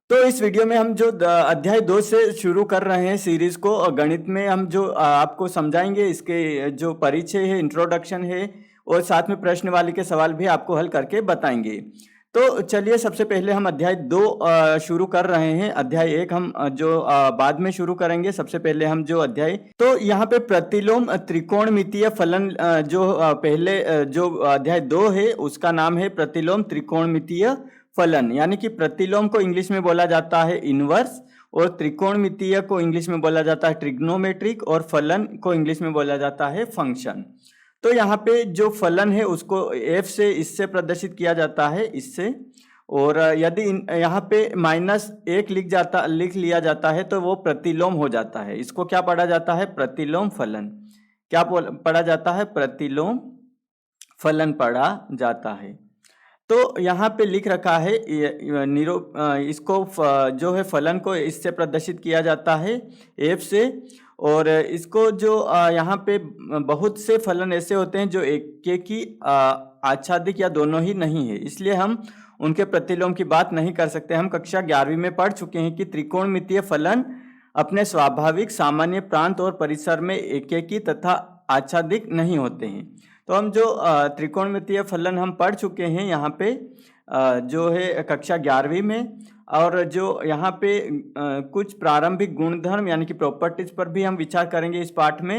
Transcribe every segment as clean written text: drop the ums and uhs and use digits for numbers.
तो इस वीडियो में हम जो अध्याय 2 से शुरू कर रहे हैं सीरीज को, और गणित में हम जो आपको समझाएंगे, इसके जो परिचय है, इंट्रोडक्शन है, और साथ में प्रश्नवाली के सवाल भी आपको हल करके बताएंगे। तो चलिए सबसे पहले हम अध्याय 2 शुरू कर रहे हैं। अध्याय 1 हम जो बाद में शुरू करेंगे। सबसे पहले हम जो अध्याय, तो यहाँ पे प्रतिलोम त्रिकोणमितीय फलन, जो पहले जो अध्याय 2 है उसका नाम है प्रतिलोम त्रिकोणमितीय फलन। यानी कि प्रतिलोम को इंग्लिश में बोला जाता है इनवर्स, और त्रिकोणमितीय को इंग्लिश में बोला जाता है ट्रिग्नोमेट्रिक, और फलन को इंग्लिश में बोला जाता है फंक्शन। तो यहाँ पे जो फलन है उसको f से इससे प्रदर्शित किया जाता है, इससे। और यदि यहाँ पे -1 लिख लिया जाता है तो वो प्रतिलोम हो जाता है। इसको क्या पढ़ा जाता है? प्रतिलोम फलन। क्या पढ़ा जाता है? प्रतिलोम फलन पढ़ा जाता है। तो यहाँ पे लिख रखा है इसको जो है फलन को इससे प्रदर्शित किया जाता है f से। और इसको जो यहाँ पे बहुत से फलन ऐसे होते हैं जो एकेकी, आच्छादिक या दोनों ही नहीं है, इसलिए हम उनके प्रतिलोम की बात नहीं कर सकते। हम कक्षा 11वीं में पढ़ चुके हैं कि त्रिकोणमितीय फलन अपने स्वाभाविक सामान्य प्रांत और परिसर में एकेकी तथा आच्छादिक नहीं होते हैं। तो हम जो त्रिकोणमितीय फलन हम पढ़ चुके हैं यहाँ पे जो है कक्षा 11वीं में। और जो यहाँ पे कुछ प्रारंभिक गुणधर्म यानी कि प्रॉपर्टीज पर भी हम विचार करेंगे इस पाठ में।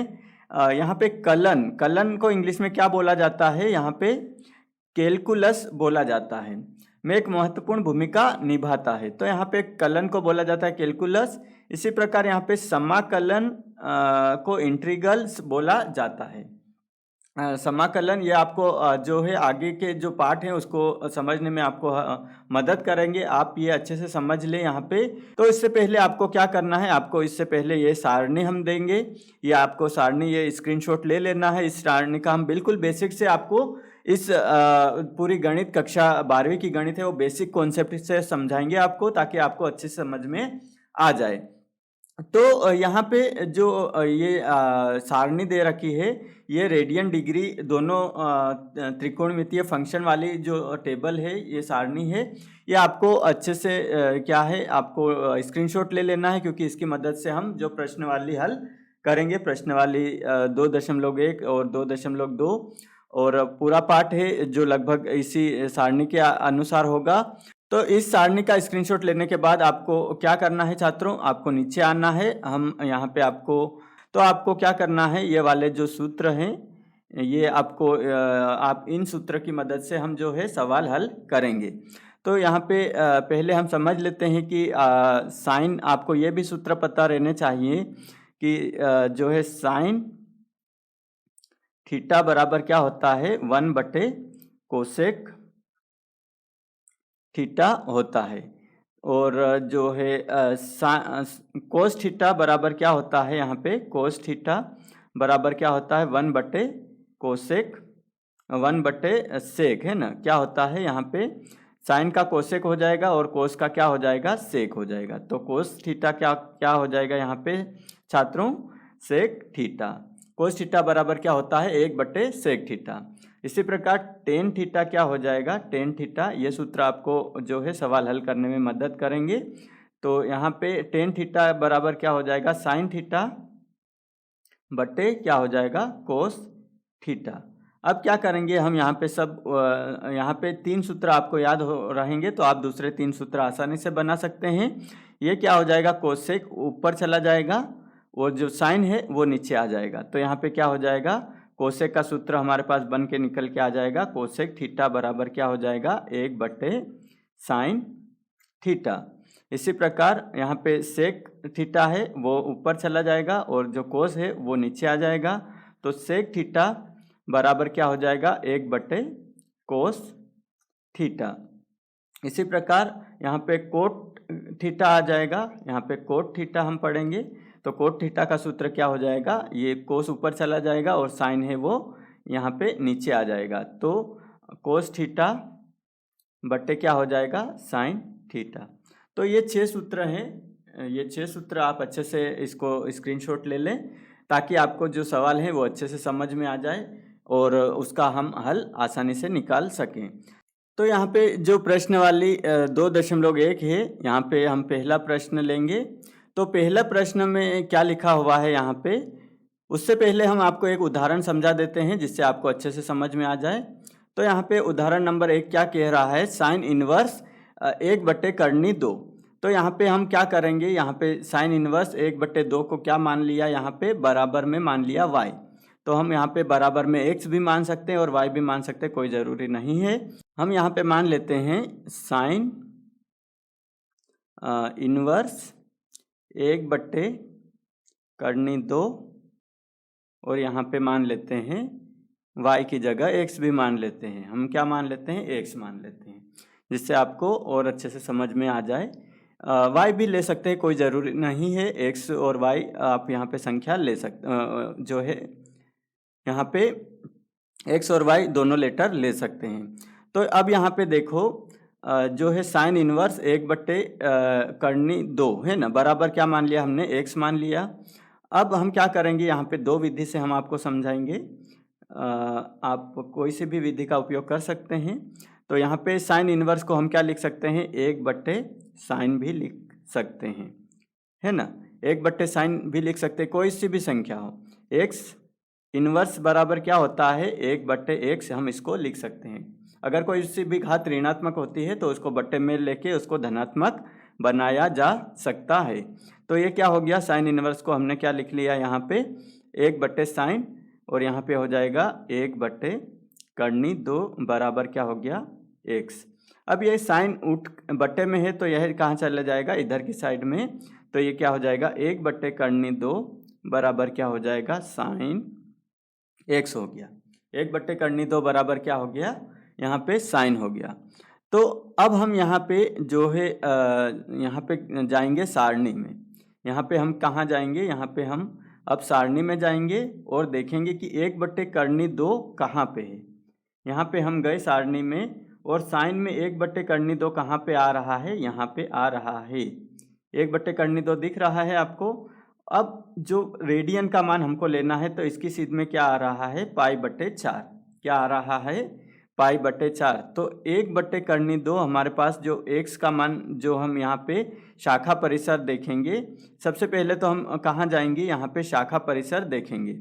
यहाँ पे कलन को इंग्लिश में क्या बोला जाता है? यहाँ पे कैलकुलस बोला जाता है, में एक महत्वपूर्ण भूमिका निभाता है। तो यहाँ पे कलन को बोला जाता है कैलकुलस। इसी प्रकार यहाँ पे समाकलन को इंटीग्रल्स बोला जाता है। समाकलन ये आपको जो है आगे के जो पाठ हैं उसको समझने में आपको मदद करेंगे। आप ये अच्छे से समझ लें यहाँ पे। तो इससे पहले आपको क्या करना है? आपको इससे पहले ये सारणी हम देंगे, ये आपको सारणी ये स्क्रीनशॉट ले लेना है। इस सारणी का हम बिल्कुल बेसिक से आपको इस पूरी गणित कक्षा 12वीं की गणित है वो बेसिक कॉन्सेप्ट से समझाएंगे आपको, ताकि आपको अच्छे से समझ में आ जाए। तो यहाँ पे जो ये सारणी दे रखी है, ये रेडियन डिग्री दोनों त्रिकोणमितीय फंक्शन वाली जो टेबल है, ये सारणी है। ये आपको अच्छे से क्या है, आपको स्क्रीनशॉट ले लेना है, क्योंकि इसकी मदद से हम जो प्रश्नवाली हल करेंगे, प्रश्नवाली 2.1 और 2.2, और पूरा पाठ है जो लगभग इसी सारणी के अनुसार होगा। तो इस सारणी का स्क्रीनशॉट लेने के बाद आपको क्या करना है छात्रों? आपको नीचे आना है। हम यहाँ पे आपको क्या करना है, ये वाले जो सूत्र हैं, ये आपको आप इन सूत्र की मदद से हम जो है सवाल हल करेंगे। तो यहाँ पे पहले हम समझ लेते हैं कि साइन, आपको ये भी सूत्र पता रहने चाहिए कि जो है साइन थीटा बराबर क्या होता है? 1/कोसेक थीटा होता है। और जो है कोस थीटा बराबर क्या होता है? यहाँ पे कोस थीटा बराबर क्या होता है? 1/कोसेक 1/सेक है ना। क्या होता है यहाँ पे? साइन का कोसेक हो जाएगा और कोस का क्या हो जाएगा? सेक हो जाएगा। तो कोस थीटा क्या हो जाएगा यहाँ पे छात्रों? Sec theta. कोस थीटा बराबर क्या होता है? 1/सेक थीटा। इसी प्रकार टेन थीटा क्या हो जाएगा? Tan theta. ये सूत्र आपको जो है सवाल हल करने में मदद करेंगे। तो यहाँ पे टेन थीटा बराबर क्या हो जाएगा? साइन थीटा बटे क्या हो जाएगा? Cos theta. अब क्या करेंगे हम? यहाँ पे यहाँ पे 3 सूत्र आपको याद हो रहेंगे, तो आप दूसरे 3 सूत्र आसानी से बना सकते हैं। ये क्या हो जाएगा? कोसेक ऊपर चला जाएगा और जो साइन है वो नीचे आ जाएगा। तो यहाँ पे क्या हो जाएगा? कोसेक का सूत्र हमारे पास बन के निकल के आ जाएगा। कोसेक थीटा बराबर क्या हो जाएगा? 1/साइन थीटा। इसी प्रकार यहाँ पे सेक थीटा है वो ऊपर चला जाएगा और जो कोस है वो नीचे आ जाएगा। तो सेक थीटा बराबर क्या हो जाएगा? 1/कोस थीटा। इसी प्रकार यहाँ पे कोट थीटा आ जाएगा। यहाँ पे कोट थीटा हम पढ़ेंगे। तो कोट थीटा का सूत्र क्या हो जाएगा? ये कोस ऊपर चला जाएगा और साइन है वो यहाँ पे नीचे आ जाएगा। तो कोस थीटा बट्टे क्या हो जाएगा? Sine theta. तो ये 6 सूत्र हैं। ये 6 सूत्र आप अच्छे से इसको स्क्रीनशॉट ले लें, ताकि आपको जो सवाल है वो अच्छे से समझ में आ जाए और उसका हम हल आसानी से निकाल सकें। तो यहाँ पे जो प्रश्न वाली 2.1 है, यहाँ पे हम पहला प्रश्न लेंगे। तो पहला प्रश्न में क्या लिखा हुआ है यहाँ पे, उससे पहले हम आपको एक उदाहरण समझा देते हैं जिससे आपको अच्छे से समझ में आ जाए। तो यहाँ पे उदाहरण नंबर 1 क्या कह रहा है, साइन इनवर्स 1/2। तो यहाँ पे हम क्या करेंगे, यहाँ पे साइन इनवर्स 1/2 को क्या मान लिया, यहाँ पे बराबर में मान लिया y। तो हम यहाँ पे बराबर में x भी मान सकते हैं और y भी मान सकते हैं, कोई ज़रूरी नहीं है। हम यहाँ पे मान लेते हैं साइन इनवर्स 1/2 और यहाँ पे मान लेते हैं y की जगह x भी मान लेते हैं। हम क्या मान लेते हैं, x मान लेते हैं, जिससे आपको और अच्छे से समझ में आ जाए। y भी ले सकते हैं, कोई ज़रूरी नहीं है, x और y आप यहाँ पे संख्या ले सकते, जो है यहाँ पे x और y दोनों लेटर ले सकते हैं। तो अब यहाँ पे देखो जो है साइन इनवर्स 1/2 है ना, बराबर क्या मान लिया हमने, x मान लिया। अब हम क्या करेंगे, यहाँ पे दो विधि से हम आपको समझाएंगे, आप कोई से भी विधि का उपयोग कर सकते हैं। तो यहाँ पे साइन इनवर्स को हम क्या लिख सकते हैं, 1/sin भी लिख सकते हैं, है ना, 1/sin भी लिख सकते हैं, कोई सी भी संख्या हो। x इनवर्स बराबर क्या होता है, 1/x हम इसको लिख सकते हैं। अगर कोई सी भी घात ऋणात्मक होती है तो उसको बट्टे में लेके उसको धनात्मक बनाया जा सकता है। तो ये क्या हो गया, साइन इनवर्स को हमने क्या लिख लिया यहाँ पे, 1/sin और यहाँ पे हो जाएगा 1/2 बराबर क्या हो गया, x। अब ये साइन उठ बट्टे में है तो यह कहाँ चला जाएगा, इधर की साइड में। तो ये क्या हो जाएगा, 1/2 बराबर क्या हो जाएगा, साइन x हो गया। 1/2 बराबर क्या हो गया, यहाँ पे साइन हो गया। तो अब हम यहाँ पे जो है यहाँ पे जाएंगे सारणी में। यहाँ पे हम कहाँ जाएंगे, यहाँ पे हम अब सारणी में जाएंगे और देखेंगे कि 1/2 कहाँ पे है। यहाँ पे हम गए सारणी में और साइन में 1/2 कहाँ पे आ रहा है, यहाँ पे आ रहा है, 1/2 दिख रहा है आपको। अब जो रेडियन का मान हमको लेना है तो इसकी सीध में क्या आ रहा है, π/4। क्या आ रहा है, π/4। तो 1/2 हमारे पास जो x का मान, जो हम यहाँ पे शाखा परिसर देखेंगे। सबसे पहले तो हम कहाँ जाएंगे, यहाँ पे शाखा परिसर देखेंगे।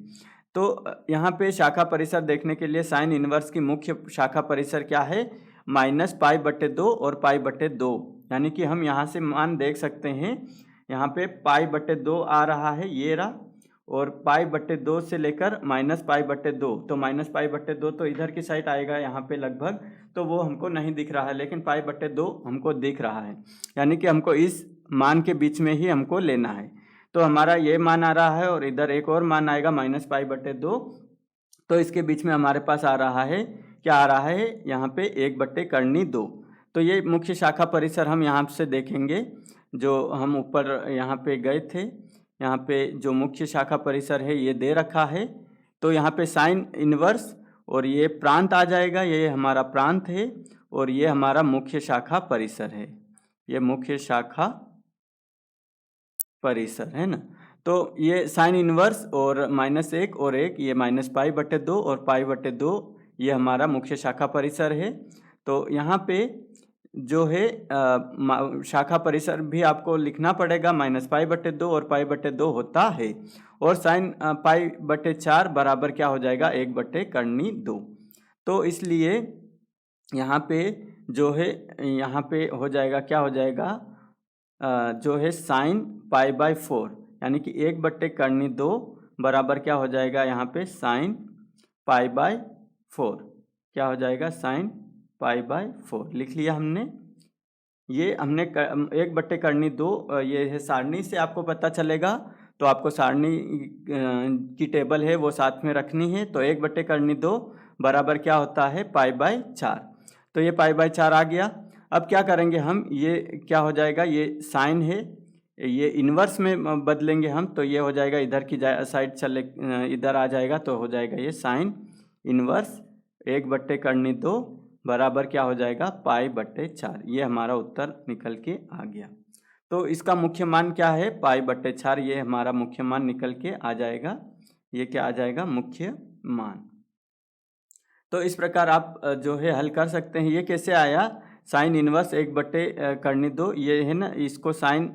तो यहाँ पे शाखा परिसर देखने के लिए साइन इनवर्स की मुख्य शाखा परिसर क्या है, -π/2 और π/2। यानी कि हम यहाँ से मान देख सकते हैं, यहाँ पे π/2 आ रहा है, ये रहा, और π/2 से लेकर -π/2। तो -π/2 तो इधर की साइड आएगा यहाँ पे लगभग, तो वो हमको नहीं दिख रहा है, लेकिन π/2 हमको दिख रहा है। यानी कि हमको इस मान के बीच में ही हमको लेना है। तो हमारा ये मान आ रहा है और इधर एक और मान आएगा -π/2। तो इसके बीच में हमारे पास आ रहा है, क्या आ रहा है, यहाँ पे 1/2। तो ये मुख्य शाखा परिसर हम यहाँ से देखेंगे, जो हम ऊपर यहाँ पे गए थे। यहाँ पे जो मुख्य शाखा परिसर है ये दे रखा है। तो यहाँ पे साइन इनवर्स और ये प्रांत आ जाएगा, ये हमारा प्रांत है और ये हमारा मुख्य शाखा परिसर है, ये मुख्य शाखा परिसर है ना। तो ये साइन इनवर्स और -1 और 1, ये -π/2 और π/2, ये हमारा मुख्य शाखा परिसर है। तो यहाँ पे जो है शाखा परिसर भी आपको लिखना पड़ेगा, -π/2 और π/2 होता है, और साइन π/4 बराबर क्या हो जाएगा, 1/2। तो इसलिए यहाँ पे जो है, यहाँ पे हो जाएगा, क्या हो जाएगा, जो है साइन π/4, यानी कि 1/2 बराबर क्या हो जाएगा, यहाँ पे साइन π/4, क्या हो जाएगा, साइन π/4 लिख लिया हमने। ये हमने 1/2, ये है सारणी से आपको पता चलेगा, तो आपको सारणी की टेबल है वो साथ में रखनी है। तो 1/2 बराबर क्या होता है, π/4। तो ये π/4 आ गया। अब क्या करेंगे हम, ये क्या हो जाएगा, ये साइन है, ये इन्वर्स में बदलेंगे हम, तो ये हो जाएगा इधर की साइड चले, इधर आ जाएगा, तो हो जाएगा ये साइन इन्वर्स 1/2 बराबर क्या हो जाएगा, π/4। ये हमारा उत्तर निकल के आ गया। तो इसका मुख्य मान क्या है, π/4, ये हमारा मुख्य मान निकल के आ जाएगा। ये क्या आ जाएगा, मुख्य मान। तो इस प्रकार आप जो है हल कर सकते हैं। ये कैसे आया, साइन इनवर्स 1/2 ये है ना, इसको साइन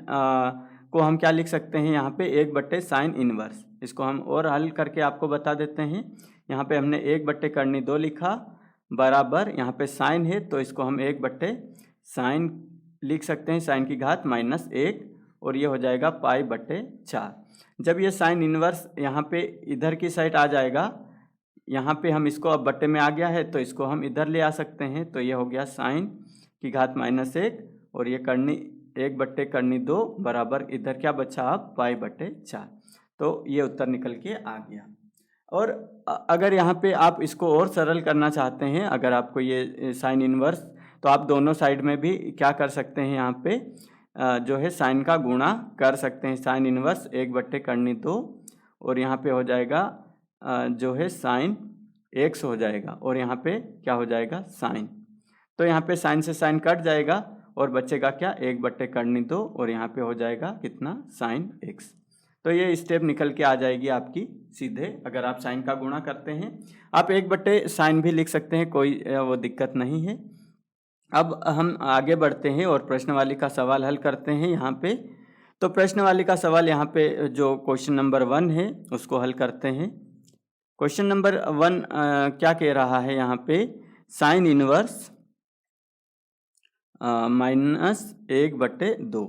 को हम क्या लिख सकते हैं यहाँ पे 1/sin इनवर्स। इसको हम और हल करके आपको बता देते हैं। यहाँ पे हमने 1/2 लिखा बराबर यहाँ पे साइन है तो इसको हम 1/sin लिख सकते हैं, साइन की घात -1 और ये हो जाएगा π/4। जब ये साइन इनवर्स यहाँ पे इधर की साइड आ जाएगा, यहाँ पे हम इसको अब बट्टे में आ गया है तो इसको हम इधर ले आ सकते हैं, तो ये हो गया साइन की घात -1 और ये करनी 1/2 बराबर इधर क्या बचा अब π/4। तो ये उत्तर निकल के आ गया। और अगर यहाँ पे आप इसको और सरल करना चाहते हैं, अगर आपको ये साइन इनवर्स, तो आप दोनों साइड में भी क्या कर सकते हैं, यहाँ पे जो है साइन का गुणा कर सकते हैं। साइन इनवर्स 1/2 और यहाँ पे हो जाएगा जो है साइन x हो जाएगा और यहाँ पे क्या हो जाएगा साइन। तो यहाँ पे साइन से साइन कट जाएगा और बचेगा क्या 1/2 और यहाँ पे हो जाएगा कितना साइन x। तो ये स्टेप निकल के आ जाएगी आपकी सीधे। अगर आप साइन का गुणा करते हैं, आप 1/sin भी लिख सकते हैं, कोई वो दिक्कत नहीं है। अब हम आगे बढ़ते हैं और प्रश्नवाली का सवाल हल करते हैं यहाँ पे। तो प्रश्नवाली का सवाल यहाँ पे जो क्वेश्चन नंबर 1 है उसको हल करते हैं। क्वेश्चन नंबर 1 क्या कह रहा है यहाँ पे, साइन इनवर्स -1/2।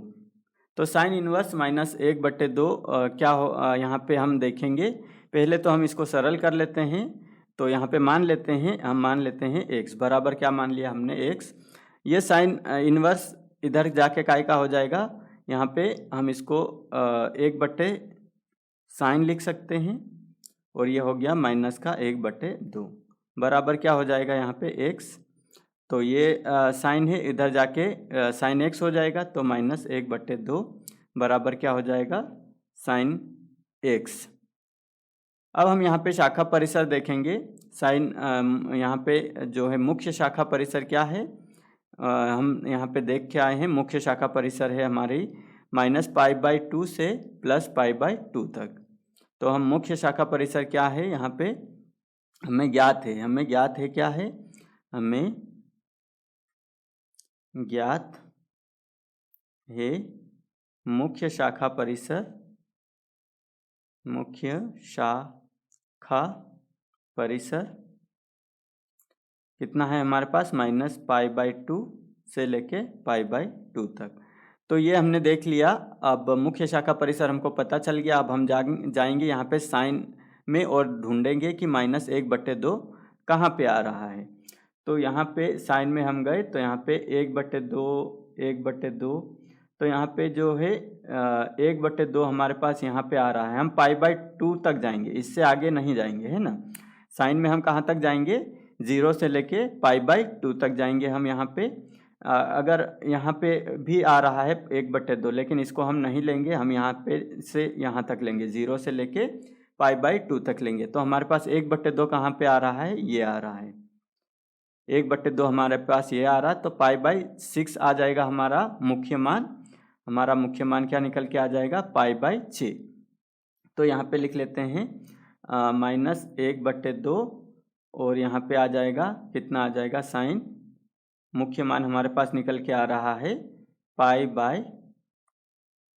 तो साइन इनवर्स -1/2 क्या हो, यहाँ पे हम देखेंगे। पहले तो हम इसको सरल कर लेते हैं। तो यहाँ पे मान लेते हैं x बराबर क्या मान लिया हमने x। ये साइन इनवर्स इधर जाके काय का हो जाएगा, यहाँ पे हम इसको 1/sin लिख सकते हैं और ये हो गया -1/2 बराबर क्या हो जाएगा यहाँ पे x। तो ये साइन है, इधर जाके साइन x हो जाएगा तो -1/2 बराबर क्या हो जाएगा साइन x। अब हम यहाँ पे शाखा परिसर देखेंगे। साइन यहाँ पे जो है मुख्य शाखा परिसर क्या है, हम यहाँ पे देख के आए हैं। मुख्य शाखा परिसर है हमारी -π/2 से +π/2 तक। तो हम मुख्य शाखा परिसर क्या है यहाँ पे हमें ज्ञात है क्या है, हमें ज्ञात है मुख्य शाखा परिसर कितना है हमारे पास, -π/2 से लेके π/2 तक। तो ये हमने देख लिया। अब मुख्य शाखा परिसर हमको पता चल गया। अब हम जाएंगे यहाँ पे साइन में और ढूंढेंगे कि -1/2 कहाँ पे आ रहा है। तो यहाँ पे साइन में हम गए तो यहाँ पे 1/2 तो यहाँ पे जो है 1/2 हमारे पास यहाँ पे आ रहा है। हम π/2 तक जाएंगे, इससे आगे नहीं जाएंगे, है ना। साइन में हम कहाँ तक जाएंगे, 0 से लेके π/2 तक जाएंगे हम यहाँ पे। अगर यहाँ पे भी आ रहा है 1/2 लेकिन इसको हम नहीं लेंगे, हम यहाँ पे से यहाँ तक लेंगे, 0 से लेके π/2 तक लेंगे। तो हमारे पास 1/2 कहाँ पे आ रहा है, ये आ रहा है 1/2 हमारे पास ये आ रहा है। तो π/6 आ जाएगा हमारा मुख्य मान। हमारा मुख्य मान क्या निकल के आ जाएगा π/6। तो यहाँ पे लिख लेते हैं -1/2 और यहाँ पे आ जाएगा कितना आ जाएगा साइन। मुख्य मान हमारे पास निकल के आ रहा है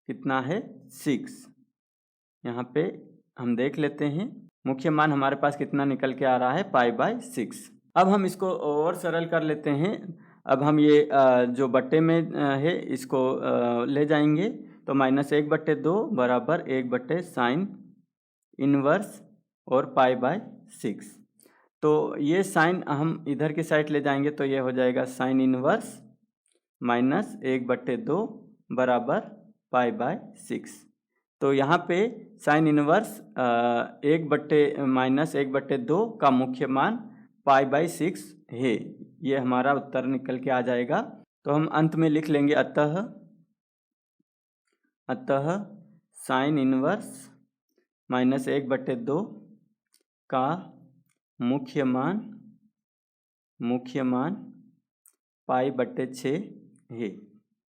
कितना है 6। यहाँ पे हम देख लेते हैं मुख्य मान हमारे पास कितना निकल के आ रहा है π/6। अब हम इसको और सरल कर लेते हैं। अब हम ये जो बट्टे में है इसको ले जाएंगे। तो -1/2 बराबर 1/sin इनवर्स और π/6। तो ये साइन हम इधर की साइड ले जाएंगे तो ये हो जाएगा साइन इनवर्स -1/2 बराबर π/6। तो यहाँ पे साइन इनवर्स -1/2 का मुख्य मान π/6 है। ये हमारा उत्तर निकल के आ जाएगा। तो हम अंत में लिख लेंगे अतः साइन इनवर्स -1/2 का मुख्य मान π/6 है।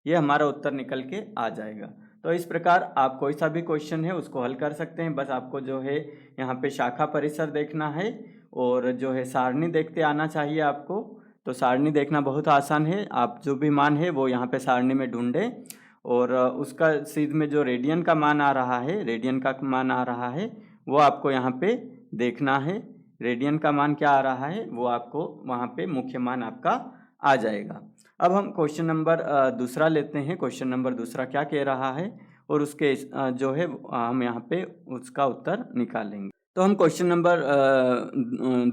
ये हमारा उत्तर निकल के आ जाएगा। तो इस प्रकार आप कोई सा भी क्वेश्चन है उसको हल कर सकते हैं। बस आपको जो है यहाँ पे शाखा परिसर देखना है और जो है सारणी देखते आना चाहिए आपको। तो सारणी देखना बहुत आसान है, आप जो भी मान है वो यहाँ पे सारणी में ढूंढें और उसका सीध में जो रेडियन का मान आ रहा है, रेडियन का मान आ रहा है वो आपको यहाँ पे देखना है। रेडियन का मान क्या आ रहा है वो आपको वहाँ पे मुख्य मान आपका आ जाएगा। अब हम क्वेश्चन नंबर दूसरा लेते हैं। क्वेश्चन नंबर दूसरा क्या कह रहा है और उसके जो है हम यहाँ पे उसका उत्तर निकालेंगे। तो हम क्वेश्चन नंबर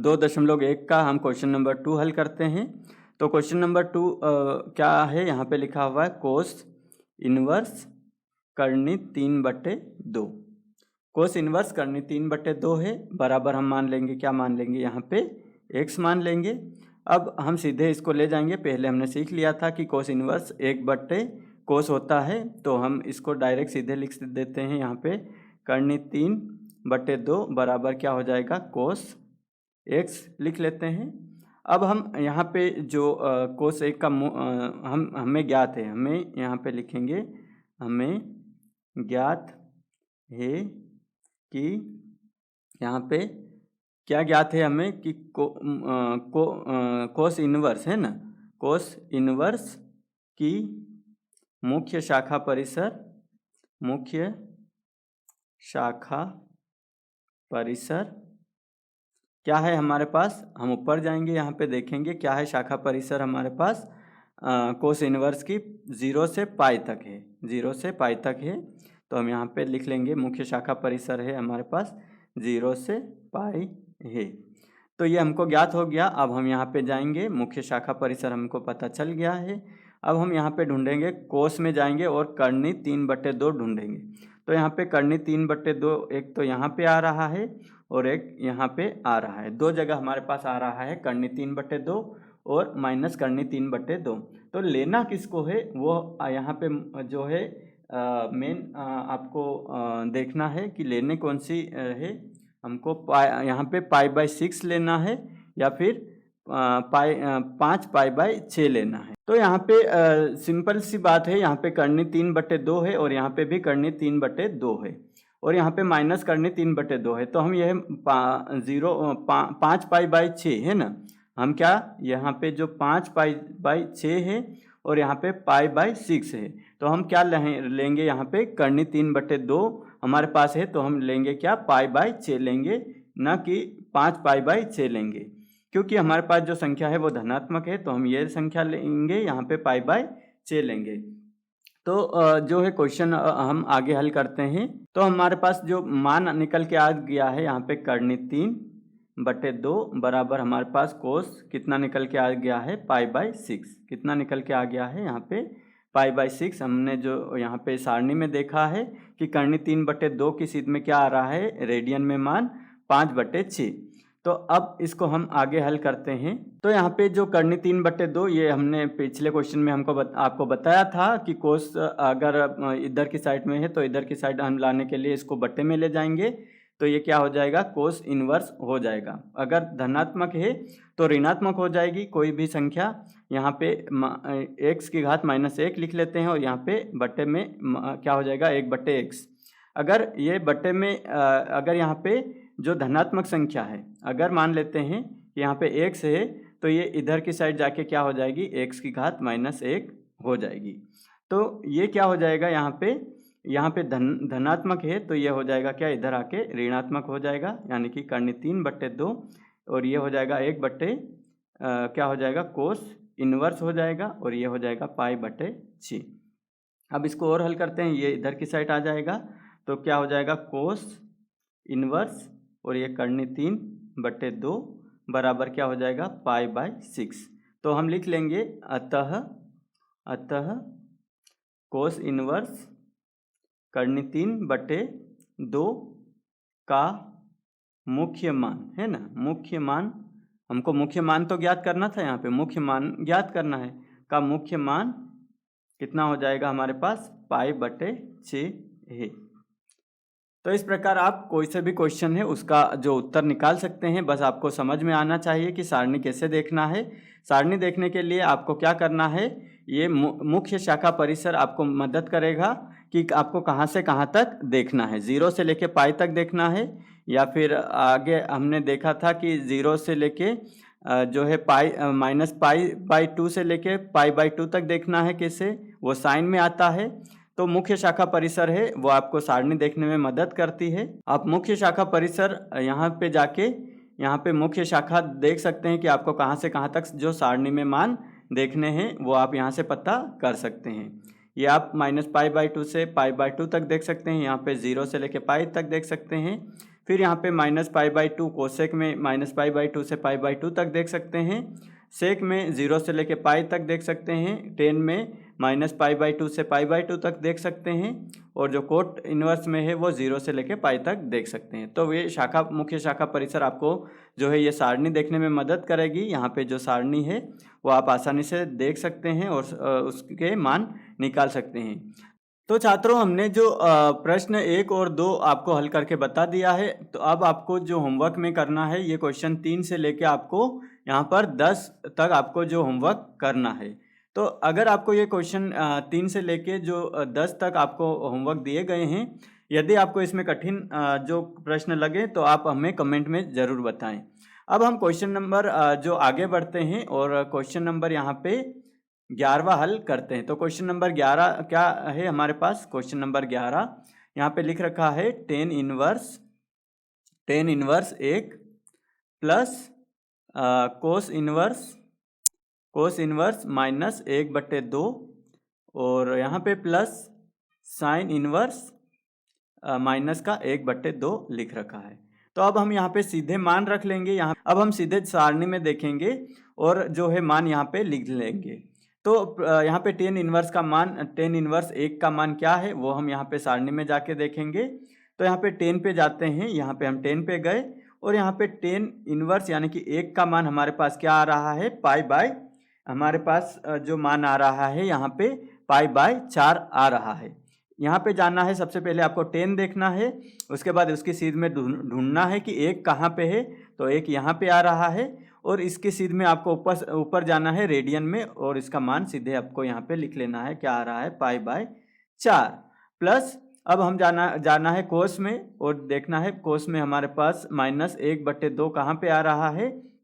2.1 का हम क्वेश्चन नंबर 2 हल करते हैं। तो क्वेश्चन नंबर 2 क्या है, यहाँ पे लिखा हुआ है कोस इनवर्स करनी 3/2। कोस इनवर्स करनी 3/2 है, बराबर हम मान लेंगे, क्या मान लेंगे यहाँ पे x मान लेंगे। अब हम सीधे इसको ले जाएंगे, पहले हमने सीख लिया था कि कोस इनवर्स 1/कोस होता है, तो हम इसको डायरेक्ट सीधे लिख देते हैं यहाँ पे करनी 3/2 बराबर क्या हो जाएगा कोस x लिख लेते हैं। अब हम यहाँ पे जो कोस 1 का हमें ज्ञात है, हमें यहाँ पे लिखेंगे हमें ज्ञात है कि यहाँ पे क्या ज्ञात है हमें कि कोस इनवर्स है ना, कोस इनवर्स की मुख्य शाखा परिसर क्या है हमारे पास। हम ऊपर जाएंगे, यहाँ पे देखेंगे क्या है शाखा परिसर हमारे पास। कोस इनवर्स की 0 से पाई तक है, 0 से पाई तक है। तो हम यहाँ पे लिख लेंगे मुख्य शाखा परिसर है हमारे पास 0 से पाई है। तो ये हमको ज्ञात हो गया। अब हम यहाँ पे जाएंगे, मुख्य शाखा परिसर हमको पता चल गया है। अब हम यहाँ पे ढूंढेंगे, कोस में जाएंगे और करनी 3/2 ढूंढेंगे। तो यहाँ पे करनी 3/2 एक तो यहाँ पे आ रहा है और एक यहाँ पे आ रहा है, दो जगह हमारे पास आ रहा है करनी 3/2 और माइनस करनी 3/2। तो लेना किसको है वो यहाँ पे जो है मेन आपको देखना है कि लेने कौन सी है। हमको यहाँ पे π/6 लेना है या फिर 5π/6 लेना है। तो यहाँ पे सिंपल सी बात है, यहाँ पे करनी 3/2 है और यहाँ पे भी करनी 3/2 है और यहाँ पे माइनस करनी 3/2 है। तो हम यह 5π/6 है ना, हम क्या यहाँ पे जो 5π/6 है और यहाँ पे π/6 है, तो हम क्या लेंगे यहाँ पे करनी 3/2 हमारे पास है, तो हम लेंगे क्या π/6 लेंगे, ना कि 5π/6 लेंगे, क्योंकि हमारे पास जो संख्या है वो धनात्मक है। तो हम ये संख्या लेंगे, यहाँ पे π/6 लेंगे। तो जो है क्वेश्चन हम आगे हल करते हैं। तो हमारे पास जो मान निकल के आ गया है यहाँ पे करनी 3/2 बराबर हमारे पास कोस कितना निकल के आ गया है π/6। कितना निकल के आ गया है यहाँ पे π/6। हमने जो यहाँ पे सारणी में देखा है कि करनी 3/2 की सीध में क्या आ रहा है, रेडियन में मान 5/6। तो अब इसको हम आगे हल करते हैं। तो यहाँ पे जो करनी 3/2 ये हमने पिछले क्वेश्चन में हमको आपको बताया था कि कोस अगर इधर की साइड में है तो इधर की साइड हम लाने के लिए इसको बट्टे में ले जाएंगे, तो ये क्या हो जाएगा कोस इनवर्स हो जाएगा। अगर धनात्मक है तो ऋणात्मक हो जाएगी कोई भी संख्या। यहाँ पे x की घात -1 लिख लेते हैं और यहाँ पे बट्टे में क्या हो जाएगा 1/x। अगर ये बट्टे में अगर यहाँ पे जो धनात्मक संख्या है, अगर मान लेते हैं कि यहाँ पे x है, तो ये इधर की साइड जाके क्या हो जाएगी x की घात -1 हो जाएगी। तो ये क्या हो जाएगा यहाँ पे धनात्मक है, तो ये हो जाएगा क्या इधर आके ऋणात्मक हो जाएगा, यानी कि करनी 3/2 और ये हो जाएगा 1 क्या हो जाएगा कोस इनवर्स हो जाएगा और ये हो जाएगा π/6। अब इसको और हल करते हैं, ये इधर की साइड आ जाएगा, तो क्या हो जाएगा कोस इनवर्स और ये करनी 3/2 बराबर क्या हो जाएगा π/6। तो हम लिख लेंगे अतः कोस इनवर्स करनी 3/2 का मुख्य मान है ना, मुख्य मान हमको मुख्य मान तो ज्ञात करना था, यहाँ पे मुख्य मान ज्ञात करना है, का मुख्य मान कितना हो जाएगा हमारे पास π/6 है। तो इस प्रकार आप कोई से भी क्वेश्चन है उसका जो उत्तर निकाल सकते हैं। बस आपको समझ में आना चाहिए कि सारणी कैसे देखना है। सारणी देखने के लिए आपको क्या करना है, ये मुख्य शाखा परिसर आपको मदद करेगा कि आपको कहाँ से कहाँ तक देखना है। 0 से लेके पाई तक देखना है, या फिर आगे हमने देखा था कि 0 से लेके जो है पाई -पाई/2 से लेके पाई/2 तक देखना है। कैसे, वो साइन में आता है। तो मुख्य शाखा परिसर है वो आपको सारणी देखने में मदद करती है। आप मुख्य शाखा परिसर यहाँ पे जाके यहाँ पे मुख्य शाखा देख सकते हैं कि आपको कहाँ से कहाँ तक जो सारणी में मान देखने हैं वो आप यहाँ से पता कर सकते हैं। ये आप -पाई/2 से पाई/2 तक देख सकते हैं। यहाँ पे 0 से लेके पाई तक देख सकते हैं। फिर यहाँ पे -पाई/2 कोसेक में -पाई/2 से पाई/2 तक देख सकते हैं। सेक में 0 से लेके पाई तक देख सकते हैं। टेन में -पाई/2 से पाई/2 तक देख सकते हैं। और जो कोट इनवर्स में है वो 0 से लेके पाई तक देख सकते हैं। तो ये शाखा मुख्य शाखा परिसर आपको जो है ये सारणी देखने में मदद करेगी। यहाँ पे जो सारणी है वो आप आसानी से देख सकते हैं और उसके मान निकाल सकते हैं। तो छात्रों, हमने जो प्रश्न 1 और 2 आपको हल करके बता दिया है। तो अब आपको जो होमवर्क में करना है, ये क्वेश्चन 3 से लेके आपको यहाँ पर 10 तक आपको जो होमवर्क करना है। तो अगर आपको ये क्वेश्चन 3 से लेके जो 10 तक आपको होमवर्क दिए गए हैं, यदि आपको इसमें कठिन जो प्रश्न लगे तो आप हमें कमेंट में ज़रूर बताएं। अब हम क्वेश्चन नंबर जो आगे बढ़ते हैं और क्वेश्चन नंबर यहाँ पे 11वां हल करते हैं। तो क्वेश्चन नंबर 11 क्या है हमारे पास? क्वेश्चन नंबर 11 यहाँ पे लिख रखा है tan inverse 1 plus cos inverse -1/2 और यहाँ पे प्लस साइन इनवर्स माइनस का 1/2 लिख रखा है। तो अब हम यहाँ पे सीधे मान रख लेंगे। यहाँ अब हम सीधे सारणी में देखेंगे और जो है मान यहाँ पे लिख लेंगे। तो यहाँ पे टेन इनवर्स 1 का मान क्या है वो हम यहाँ पे सारणी में जाके देखेंगे। तो यहाँ पे 10 पे जाते हैं, यहाँ पे हम 10 पे गए और यहाँ पे टेन इनवर्स यानी कि 1 का मान हमारे पास क्या आ रहा है, हमारे पास जो मान आ रहा है यहाँ पे पाई/4 आ रहा है। यहाँ पे जाना है, सबसे पहले आपको 10 देखना है, उसके बाद उसकी सीध में ढूंढना है कि 1 कहाँ पे है। तो 1 यहाँ पे आ रहा है और इसकी सीध में आपको ऊपर जाना है रेडियन में और इसका मान सीधे आपको यहाँ पे लिख लेना है, क्या आ रहा है, पाई/4 प्लस अब हम जाना है कोस में और देखना है कोस में हमारे पास -1/2 कहाँ पे आ रहा है।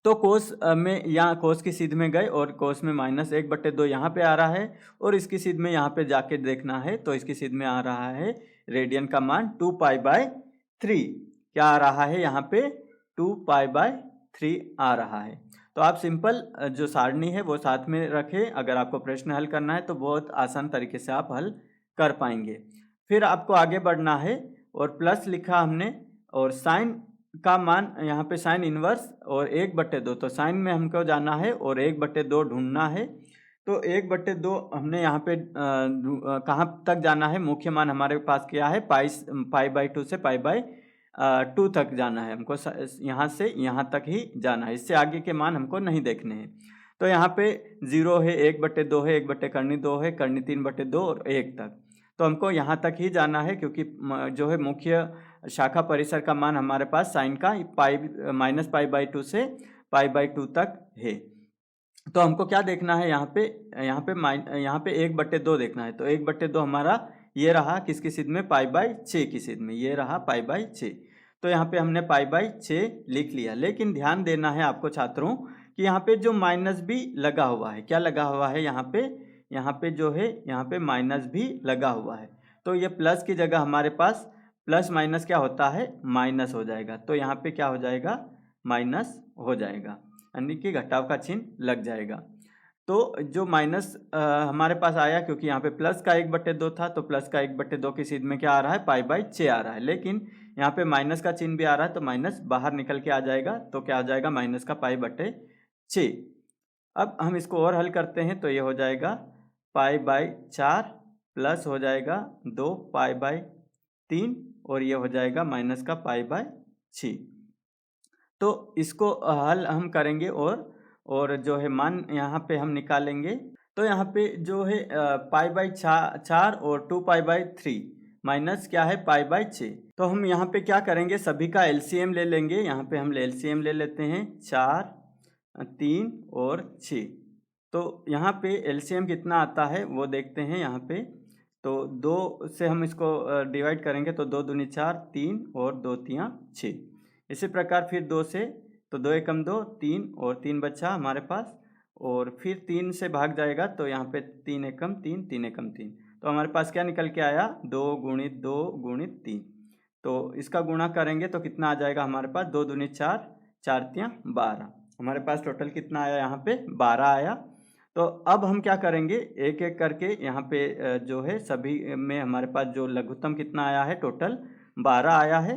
तो कोस में यहाँ कोस की सीध में गए और कोस में -1/2 यहाँ पे आ रहा है और इसकी सीध में यहाँ पे जाके देखना है। तो इसकी सीध में आ रहा है रेडियन का मान 2π/3, क्या आ रहा है यहाँ पे, 2π/3 आ रहा है। तो आप सिंपल जो सारणी है वो साथ में रखें। अगर आपको प्रश्न हल करना है तो बहुत आसान तरीके से आप हल कर पाएंगे। फिर आपको आगे बढ़ना है और प्लस लिखा हमने और साइन का मान यहाँ पे साइन इनवर्स और 1/2, तो साइन में हमको जाना है और 1/2 ढूंढना है। तो 1/2 हमने यहाँ पे कहाँ तक जाना है, मुख्य मान हमारे पास क्या है, पाई/2 से पाई/2 तक जाना है हमको, यहाँ से यहाँ तक ही जाना है, इससे आगे के मान हमको नहीं देखने हैं। तो यहाँ पे 0 है, 1/2 है, 1/2 है, करनी 3/2 और 1 तक, तो हमको यहाँ तक ही जाना है क्योंकि जो है मुख्य शाखा परिसर का मान हमारे पास साइन का -पाई/2 से पाई/2 तक है। तो हमको क्या देखना है, यहाँ पे 1/2 देखना है। तो 1/2 हमारा ये रहा किसकी सीध में, पाई/6 की सीध में, ये रहा पाई/6। तो यहाँ पे हमने पाई/6 लिख लिया। लेकिन ध्यान देना है आपको छात्रों कि यहाँ पे जो माइनस भी लगा हुआ है, क्या लगा हुआ है यहाँ पे जो है यहाँ पे माइनस भी लगा हुआ है। तो ये प्लस की जगह हमारे पास प्लस माइनस क्या होता है, माइनस हो जाएगा। तो यहाँ पे क्या हो जाएगा, माइनस हो जाएगा, यानी कि घटाव का चिन्ह लग जाएगा। तो जो माइनस हमारे पास आया क्योंकि यहाँ पे प्लस का 1/2 था, तो प्लस का 1/2 की सीध में क्या आ रहा है, पाई/6 आ रहा है। लेकिन यहाँ पे माइनस का चिन्ह भी आ रहा है तो माइनस बाहर निकल के आ जाएगा। तो क्या हो जाएगा, माइनस का पाई/6। अब हम इसको और हल करते हैं तो ये हो जाएगा पाई/4 प्लस हो जाएगा 2π/3 और ये हो जाएगा माइनस का पाई/6। तो इसको हल हम करेंगे और जो है मान यहाँ पे हम निकालेंगे। तो यहाँ पे जो है पाई/4 और 2π/3, माइनस क्या है पाई बाई 6। तो हम यहाँ पे क्या करेंगे, सभी का एलसीएम ले लेंगे। यहाँ पे हम एलसीएम ले लेते हैं 4, 3 और 6। तो यहाँ पे एलसीएम कितना आता है वो देखते हैं यहाँ पे। तो 2 से हम इसको डिवाइड करेंगे तो 2 दूनी 4, 3 और 2 तियाँ 6। इसी प्रकार फिर 2 से, तो 2 एकम 2, 3 और 3 बचा हमारे पास। और फिर 3 से भाग जाएगा तो यहाँ पे 3 एकम 3, 3 एकम 3। तो हमारे पास क्या निकल के आया, 2 गुणित 2 गुणित 3। तो इसका गुणा करेंगे तो कितना आ जाएगा हमारे पास, 2 दूनी 4, 4 तियाँ 12। हमारे पास टोटल कितना आया यहाँ पे, 12 आया। तो अब हम क्या करेंगे, एक एक करके यहाँ पे जो है सभी में हमारे पास जो लघुत्तम कितना आया है, टोटल 12 आया है,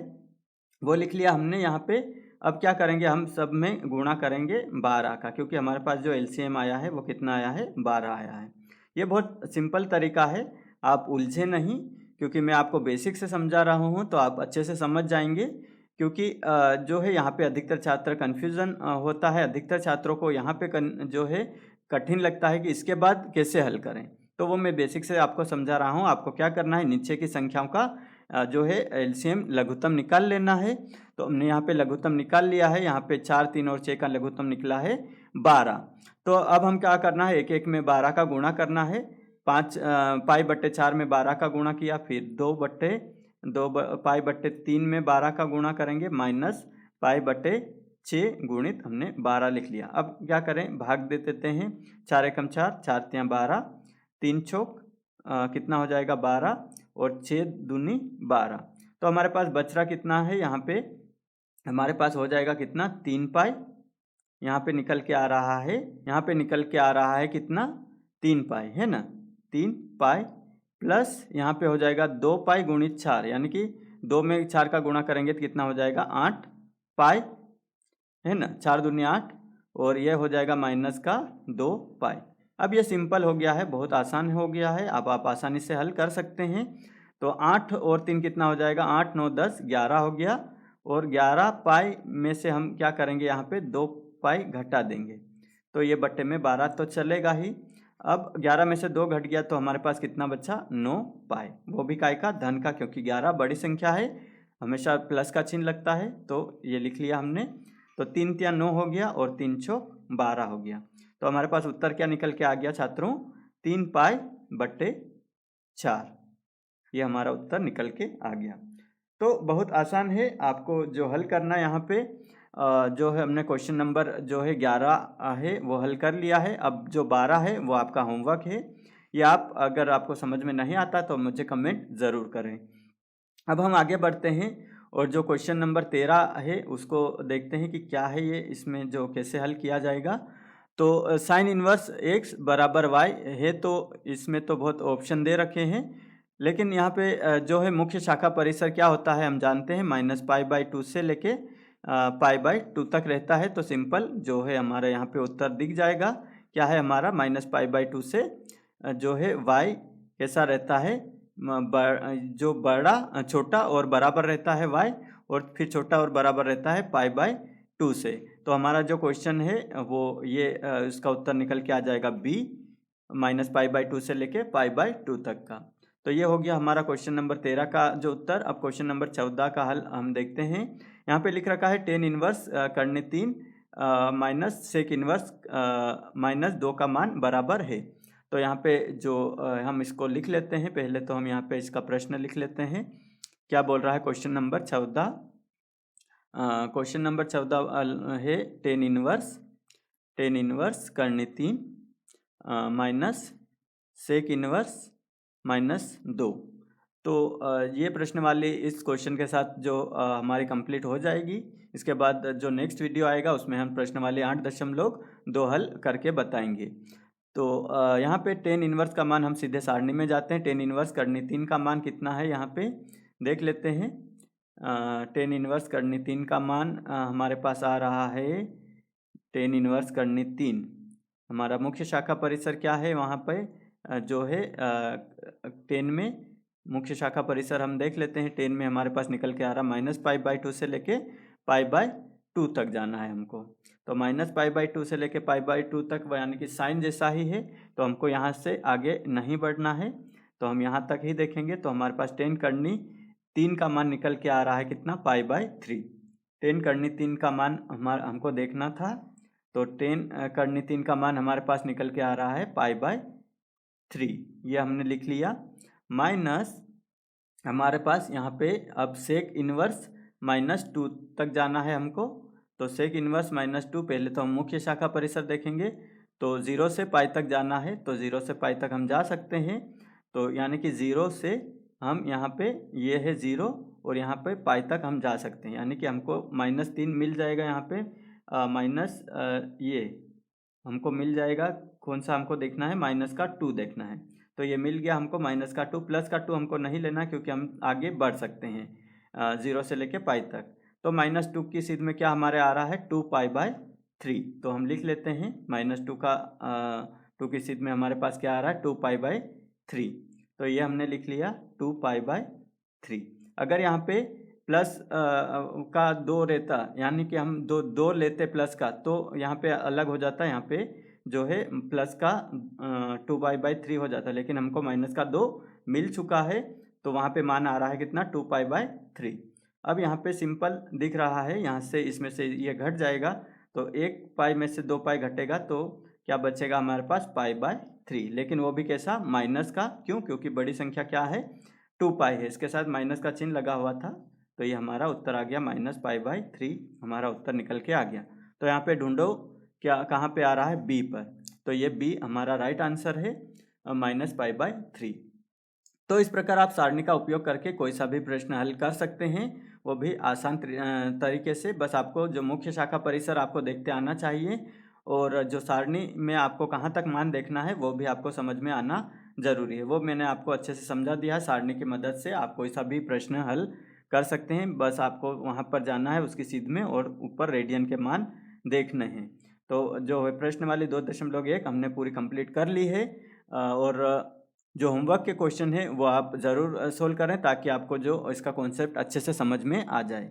वो लिख लिया हमने यहाँ पे। अब क्या करेंगे, हम सब में गुणा करेंगे 12 का, क्योंकि हमारे पास जो एलसीएम आया है वो कितना आया है, 12 आया है। ये बहुत सिंपल तरीका है, आप उलझे नहीं, क्योंकि मैं आपको बेसिक से समझा रहा हूँ तो आप अच्छे से समझ जाएंगे। क्योंकि जो है यहाँ पे अधिकतर छात्र कन्फ्यूज़न होता है, अधिकतर छात्रों को यहाँ पे जो है कठिन लगता है कि इसके बाद कैसे हल करें। तो वो मैं बेसिक से आपको समझा रहा हूँ। आपको क्या करना है, नीचे की संख्याओं का जो है एलसीएम लघुत्तम निकाल लेना है। तो हमने यहाँ पे लघुत्तम निकाल लिया है। यहाँ पे 4, 3 और 6 का लघुत्तम निकला है 12। तो अब हम क्या करना है, एक एक में 12 का गुणा करना है। 5 पाई बट्टे 4 में 12 का गुणा किया, फिर 2 पाई बट्टे 3 में 12 का गुणा करेंगे, माइनस पाई बट्टे 6 गुणित हमने 12 लिख लिया। अब क्या करें, भाग दे देते हैं। 4 एकम 4, 4 तियाँ 12, 3 चौक कितना हो जाएगा 12 और 6 दूनी 12। तो हमारे पास बच रहा कितना है, यहाँ पे हमारे पास हो जाएगा कितना, 3 पाई। यहाँ पे निकल के आ रहा है, यहाँ पे निकल के आ रहा है कितना, 3 पाई है ना, 3 पाई प्लस यहाँ पे हो जाएगा 2 पाई गुणित 4, यानी कि 2 में 4 का गुणा करेंगे तो कितना हो जाएगा, 8 पाई है ना, 4 दूनी 8, और ये हो जाएगा माइनस का 2 पाई। अब ये सिंपल हो गया है, बहुत आसान हो गया है, अब आप आसानी से हल कर सकते हैं। तो 8 और 3 कितना हो जाएगा, 8, 9, 10, 11 हो गया। और 11 पाई में से हम क्या करेंगे, यहाँ पे 2 पाई घटा देंगे, तो ये बट्टे में 12 तो चलेगा ही। अब 11 में से 2 घट गया तो हमारे पास कितना बचा, 9 पाई, वो भी काय का, धन का, क्योंकि 11 बड़ी संख्या है, हमेशा प्लस का चिन्ह लगता है। तो ये लिख लिया हमने। तो 3 तियाँ 9 हो गया और 3 चौक 12 हो गया। तो हमारे पास उत्तर क्या निकल के आ गया छात्रों, 3 पाई बट्टे 4। ये हमारा उत्तर निकल के आ गया। तो बहुत आसान है, आपको जो हल करना है यहाँ पे जो है हमने क्वेश्चन नंबर जो है 11 है वो हल कर लिया है। अब जो 12 है वो आपका होमवर्क है। ये आप, अगर आपको समझ में नहीं आता तो मुझे कमेंट ज़रूर करें। अब हम आगे बढ़ते हैं और जो क्वेश्चन नंबर 13 है उसको देखते हैं कि क्या है ये, इसमें जो कैसे हल किया जाएगा। तो साइन इन्वर्स x बराबर y है, तो इसमें तो बहुत ऑप्शन दे रखे हैं, लेकिन यहाँ पे जो है मुख्य शाखा परिसर क्या होता है हम जानते हैं, -π/2 से लेके π/2 तक रहता है। तो सिंपल जो है हमारा यहाँ पे उत्तर दिख जाएगा, क्या है हमारा, -π/2 से जो है y कैसा रहता है, जो बड़ा छोटा और बराबर रहता है y, और फिर छोटा और बराबर रहता है π/2 से। तो हमारा जो क्वेश्चन है वो ये इसका उत्तर निकल के आ जाएगा b, -π/2 से लेके π/2 तक का। तो ये हो गया हमारा क्वेश्चन नंबर 13 का जो उत्तर। अब क्वेश्चन नंबर 14 का हल हम देखते हैं। यहाँ पे लिख रखा है tan इनवर्स करने 3 माइनस सेक इनवर्स -2 का मान बराबर है। तो यहाँ पे जो हम इसको लिख लेते हैं, पहले तो हम यहाँ पे इसका प्रश्न लिख लेते हैं। क्या बोल रहा है क्वेश्चन नंबर 14, क्वेश्चन नंबर 14 है tan इनवर्स करने 3 माइनस सेक इनवर्स -2। तो ये प्रश्न वाली इस क्वेश्चन के साथ जो हमारी कंप्लीट हो जाएगी। इसके बाद जो नेक्स्ट वीडियो आएगा उसमें हम प्रश्न वाले 8.2 हल करके बताएंगे। तो यहाँ पे tan इनवर्स का मान हम सीधे सारणी में जाते हैं। tan इनवर्स करनी 3 का मान कितना है, यहाँ पे देख लेते हैं। tan इनवर्स करनी 3 का मान हमारे पास आ रहा है, tan इनवर्स करनी 3 हमारा मुख्य शाखा परिसर क्या है, वहाँ पे जो है 10 में मुख्य शाखा परिसर हम देख लेते हैं। 10 में हमारे पास निकल के आ रहा -π/2 से लेके π/2 तक जाना है हमको। तो -π/2 से लेके π/2 तक, यानी कि साइन जैसा ही है, तो हमको यहाँ से आगे नहीं बढ़ना है। तो हम यहाँ तक ही देखेंगे। तो हमारे पास 10 करनी 3 का मान निकल के आ रहा है कितना, π/3। 10 करनी 3 का मान हमको देखना था, तो 10 करनी 3 का मान हमारे पास निकल के आ रहा है π/3। ये हमने लिख लिया। माइनस हमारे पास यहाँ पे अब सेक इनवर्स -2 तक जाना है हमको। तो सेक इनवर्स -2, पहले तो हम मुख्य शाखा परिसर देखेंगे। तो 0 से पाई तक जाना है, तो 0 से पाई तक हम जा सकते हैं। तो यानी कि 0 से हम यहाँ पे ये है 0 और यहाँ पे पाई तक हम जा सकते हैं, यानी कि हमको -3 मिल जाएगा यहाँ पे। माइनस ये हमको मिल जाएगा, कौन सा हमको देखना है, -2 देखना है। तो ये मिल गया हमको -2, +2 हमको नहीं लेना क्योंकि हम आगे बढ़ सकते हैं 0 से लेके पाई तक। तो -2 की सीध में क्या हमारे आ रहा है, 2π/3। तो हम लिख लेते हैं -2 की सीध में हमारे पास क्या आ रहा है, 2π/3। तो ये हमने लिख लिया 2π/3। अगर यहाँ पे प्लस का 2 रहता, यानी कि हम दो लेते प्लस का, तो यहाँ पे अलग हो जाता है, यहाँ पे जो है प्लस का 2π/3 हो जाता है। लेकिन हमको माइनस का 2 मिल चुका है, तो वहाँ पे मान आ रहा है कितना, 2π/3। अब यहाँ पे सिंपल दिख रहा है, यहाँ से इसमें से ये घट जाएगा, तो 1 पाई में से 2 पाई घटेगा, तो क्या बचेगा हमारे पास, π/3। लेकिन वो भी कैसा, माइनस का। क्यों? क्योंकि बड़ी संख्या क्या है, 2 पाई है, इसके साथ माइनस का चिन्ह लगा हुआ था। तो ये हमारा उत्तर आ गया -π/3, हमारा उत्तर निकल के आ गया। तो यहाँ पे ढूंढो क्या, कहाँ पे आ रहा है, बी पर। तो ये बी हमारा राइट आंसर है, -π/3। तो इस प्रकार आप सारणी का उपयोग करके कोई सा भी प्रश्न हल कर सकते हैं, वो भी आसान तरीके से। बस आपको जो मुख्य शाखा परिसर आपको देखते आना चाहिए, और जो सारणी में आपको कहाँ तक मान देखना है वो भी आपको समझ में आना जरूरी है। वो मैंने आपको अच्छे से समझा दिया। सारणी की मदद से आप कोई सा भी प्रश्न हल कर सकते हैं, बस आपको वहाँ पर जाना है उसकी सीध में और ऊपर रेडियन के मान देखने हैं। तो जो है प्रश्न वाली 2.1 हमने पूरी कंप्लीट कर ली है, और जो होमवर्क के क्वेश्चन है वो आप ज़रूर सोल्व करें, ताकि आपको जो इसका कॉन्सेप्ट अच्छे से समझ में आ जाए।